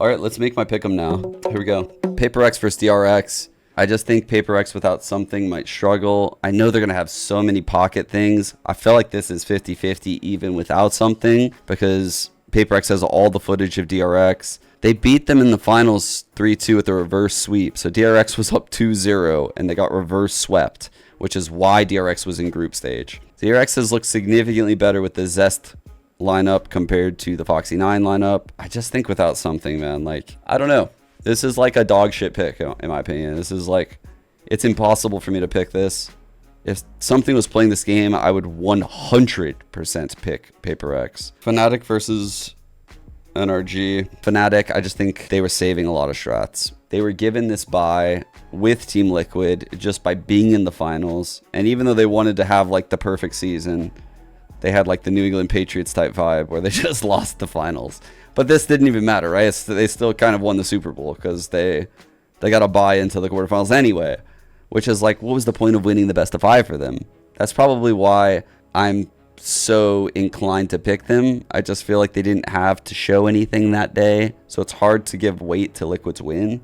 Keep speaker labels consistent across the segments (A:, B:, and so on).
A: All right, let's make my pick'em now. Here we go. Paper X versus DRX. I just think Paper X without something might struggle. I know they're going to have so many pocket things. I feel like this is 50-50 even without something because Paper X has all the footage of DRX. They beat them in the finals 3-2 with a reverse sweep. So DRX was up 2-0 and they got reverse swept, which is why DRX was in group stage. DRX has looked significantly better with the Zest lineup compared to the Foxy 9 lineup. I just think without something, man, like, I don't know. This is like a dog shit pick, in my opinion. This is like, it's impossible for me to pick this. If something was playing this game, I would 100% pick Paper X. Fnatic versus NRG. Fnatic, I just think they were saving a lot of strats. They were given this bye with Team Liquid just by being in the finals. And even though they wanted to have like the perfect season, they had like the New England Patriots type vibe where they just lost the finals. But this didn't even matter, right? They still kind of won the Super Bowl because they got a bye into the quarterfinals anyway, which is like, what was the point of winning the best of 5 for them? That's probably why I'm so inclined to pick them. I just feel like they didn't have to show anything that day, so it's hard to give weight to Liquid's win.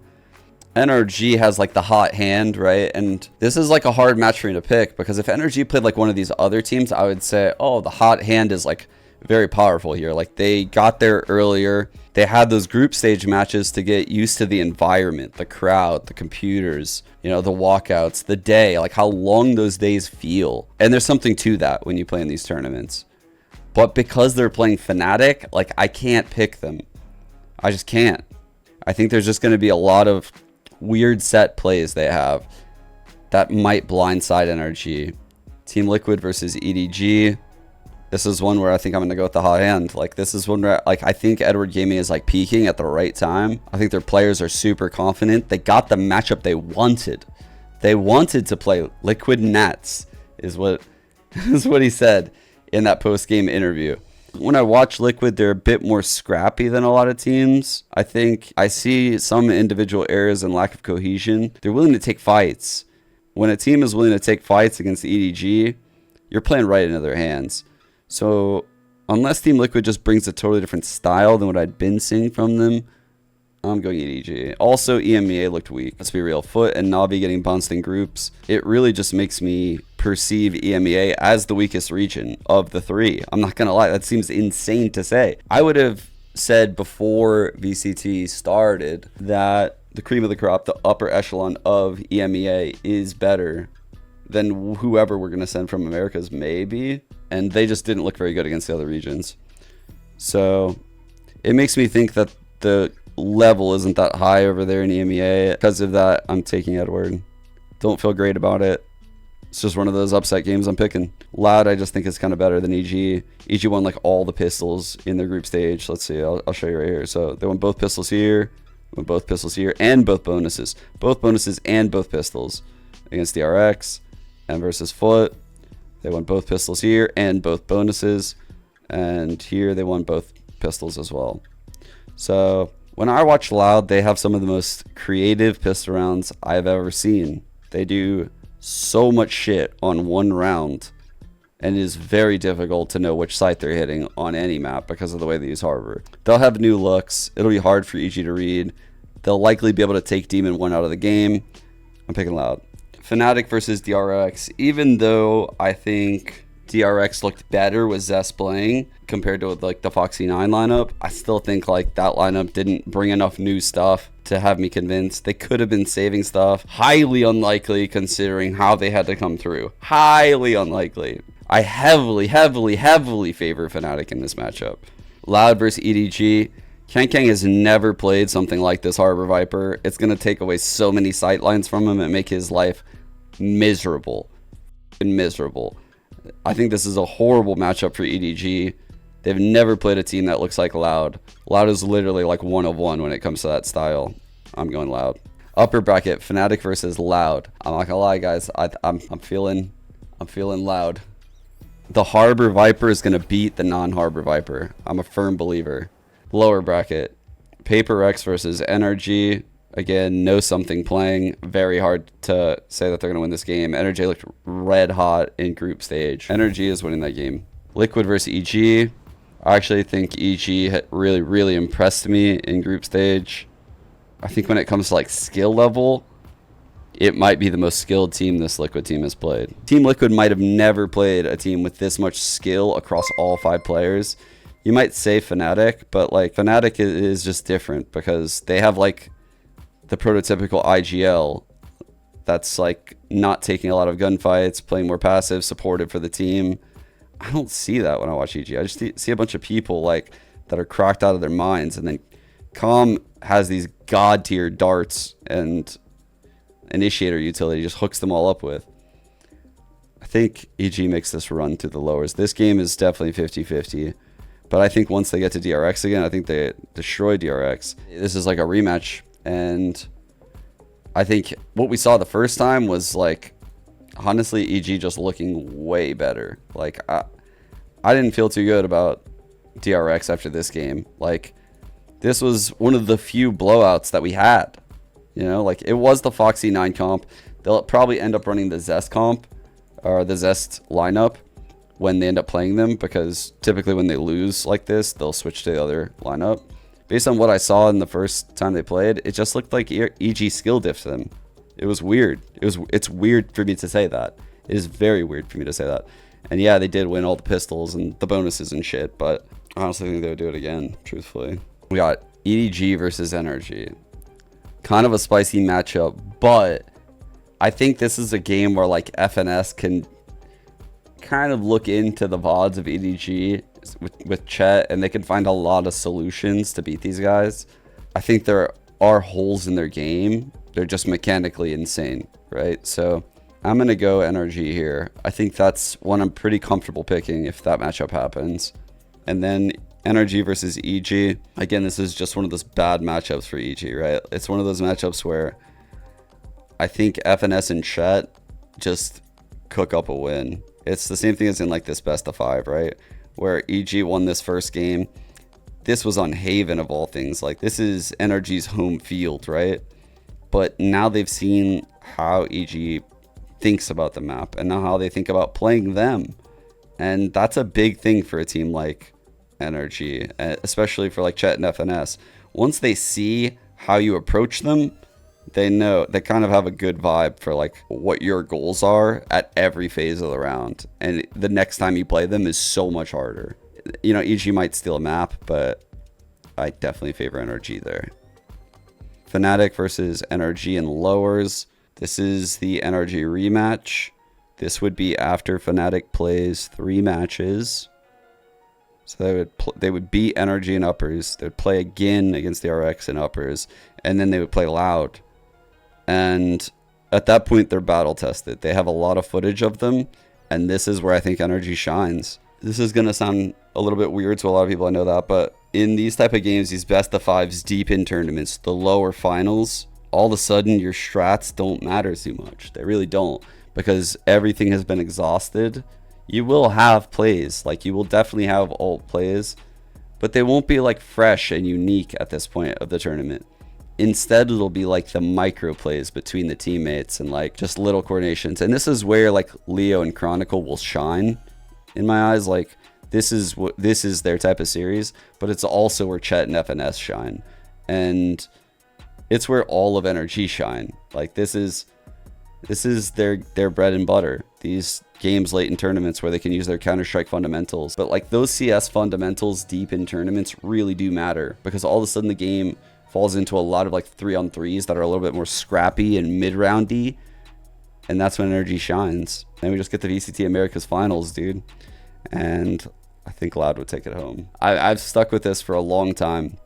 A: NRG has like the hot hand, right? And this is like a hard match for me to pick because if NRG played like one of these other teams, I would say, oh, the hot hand is like very powerful here. Like they got there earlier. They had those group stage matches to get used to the environment, the crowd, the computers, you know, the walkouts, the day, like how long those days feel. And there's something to that when you play in these tournaments. But because they're playing Fnatic, like I can't pick them. I just can't. I think there's just going to be a lot of weird set plays they have that might blindside NRG. Team Liquid versus EDG. This is one where I think I'm going to go with the hot hand. Like, this is one where, like, I think Edward Gaming is, like, peaking at the right time. I think their players are super confident. They got the matchup they wanted. They wanted to play Liquid Nats, is what he said in that post-game interview. When I watch Liquid, they're a bit more scrappy than a lot of teams. I think I see some individual errors and lack of cohesion. They're willing to take fights. When a team is willing to take fights against the EDG, you're playing right into their hands. So unless Team Liquid just brings a totally different style than what I'd been seeing from them, I'm going EDG. Also, EMEA looked weak. Let's be real. Foot and Navi getting bounced in groups. It really just makes me perceive EMEA as the weakest region of the 3. I'm not going to lie. That seems insane to say. I would have said before VCT started that the cream of the crop, the upper echelon of EMEA is better than whoever we're going to send from Americas maybe. And they just didn't look very good against the other regions. So it makes me think that the level isn't that high over there in EMEA. Because of that, I'm taking Edward. Don't feel great about it. It's just one of those upset games I'm picking. Loud, I just think is kind of better than EG. EG won like all the pistols in their group stage. Let's see, I'll show you right here. So they won both pistols here, won both pistols here, and both bonuses. Both bonuses and both pistols against the RX and versus Foot. They won both pistols here and both bonuses. And here they won both pistols as well. So when I watch Loud, they have some of the most creative pistol rounds I've ever seen. They do so much shit on one round. And it is very difficult to know which site they're hitting on any map because of the way they use Harbor. They'll have new looks. It'll be hard for EG to read. They'll likely be able to take Demon 1 out of the game. I'm picking Loud. Fnatic versus DRX. Even though I think DRX looked better with Zest playing compared to like the Foxy 9 lineup, I still think like that lineup didn't bring enough new stuff to have me convinced. They could have been saving stuff. Highly unlikely considering how they had to come through. Highly unlikely. I heavily favor Fnatic in this matchup. Loud versus EDG. Kang has never played something like this Harbor Viper. It's going to take away so many sightlines from him and make his life miserable. Miserable. I think this is a horrible matchup for EDG. They've never played a team that looks like Loud. Loud is literally like 1 of 1 when it comes to that style. I'm going Loud. Upper bracket, Fnatic versus Loud. I'm not gonna lie, guys. I'm feeling Loud. The Harbor Viper is gonna beat the non-Harbor Viper. I'm a firm believer. Lower bracket, Paper X versus NRG. Again, know something playing. Very hard to say that they're going to win this game. NRG looked red hot in group stage. NRG is winning that game. Liquid versus EG. I actually think EG really impressed me in group stage. I think when it comes to like skill level, it might be the most skilled team this Liquid team has played. Team Liquid might have never played a team with this much skill across all 5 players. You might say Fnatic, but like Fnatic is just different because they have like the prototypical IGL that's like not taking a lot of gunfights, playing more passive, supportive for the team. I don't see that when I watch EG. I just see a bunch of people like that are cracked out of their minds, and then Calm has these god tier darts and initiator utility, just hooks them all up with. I think EG makes this run to the lowers. This game is definitely 50-50, but I think once they get to DRX again, I think they destroy DRX. This is like a rematch, and I think what we saw the first time was like, honestly, EG just looking way better. Like I didn't feel too good about DRX after this game. Like this was one of the few blowouts that we had. You know, like it was the Foxy 9 comp. They'll probably end up running the Zest comp or the Zest lineup when they end up playing them, because typically when they lose like this, they'll switch to the other lineup. Based on what I saw in the first time they played, it just looked like EG skill diffed them. It was weird. It's weird for me to say that. It is very weird for me to say that. And yeah, they did win all the pistols and the bonuses and shit, but I honestly think they would do it again, truthfully. We got EDG versus NRG. Kind of a spicy matchup, but I think this is a game where like FNS can kind of look into the VODs of EDG with Chet, and they can find a lot of solutions to beat these guys. I think there are holes in their game. They're just mechanically insane, right? So I'm going to go NRG here. I think that's one I'm pretty comfortable picking if that matchup happens. And then NRG versus EG. Again, this is just one of those bad matchups for EG, right? It's one of those matchups where I think FNS and Chet just cook up a win. It's the same thing as in like this best of 5, right? Where EG won this first game. This was on Haven of all things. Like this is NRG's home field, right? But now they've seen how EG thinks about the map and now how they think about playing them. And that's a big thing for a team like NRG, especially for like Chet and FNS. Once they see how you approach them, they know, they kind of have a good vibe for like what your goals are at every phase of the round. And the next time you play them is so much harder. You know, EG might steal a map, but I definitely favor NRG there. Fnatic versus NRG in lowers. This is the NRG rematch. This would be after Fnatic plays 3 matches. So they would beat NRG in uppers. They would play again against the RX in uppers, and then they would play Loud. And at that point, they're battle tested. They have a lot of footage of them, and this is where I think NRG shines. This is gonna sound a little bit weird to a lot of people, I know that, but in these type of games, these best of 5s deep in tournaments, the lower finals, all of a sudden your strats don't matter too much. They really don't, because everything has been exhausted. You will have plays, like you will definitely have ult plays, but they won't be like fresh and unique at this point of the tournament. Instead, it'll be like the micro plays between the teammates and like just little coordinations. And this is where like Leo and Chronicle will shine in my eyes. Like this is their type of series, but it's also where Chet and FNS shine. And it's where all of NRG shine. Like this is their bread and butter. These games late in tournaments where they can use their Counter-Strike fundamentals. But like those CS fundamentals deep in tournaments really do matter, because all of a sudden the game falls into a lot of like 3-on-3s that are a little bit more scrappy and mid-roundy. And that's when NRG shines. Then we just get the VCT Americas finals, dude. And I think Loud would take it home. I've stuck with this for a long time.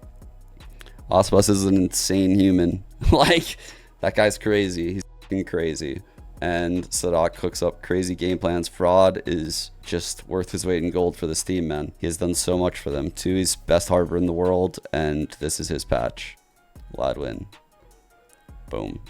A: Osbus is an insane human. Like, that guy's crazy. He's fucking crazy. And Sadak cooks up crazy game plans. Fraud is just worth his weight in gold for this team, man. He has done so much for them. 2, he's best harbor in the world, and this is his patch. Loud win. Boom.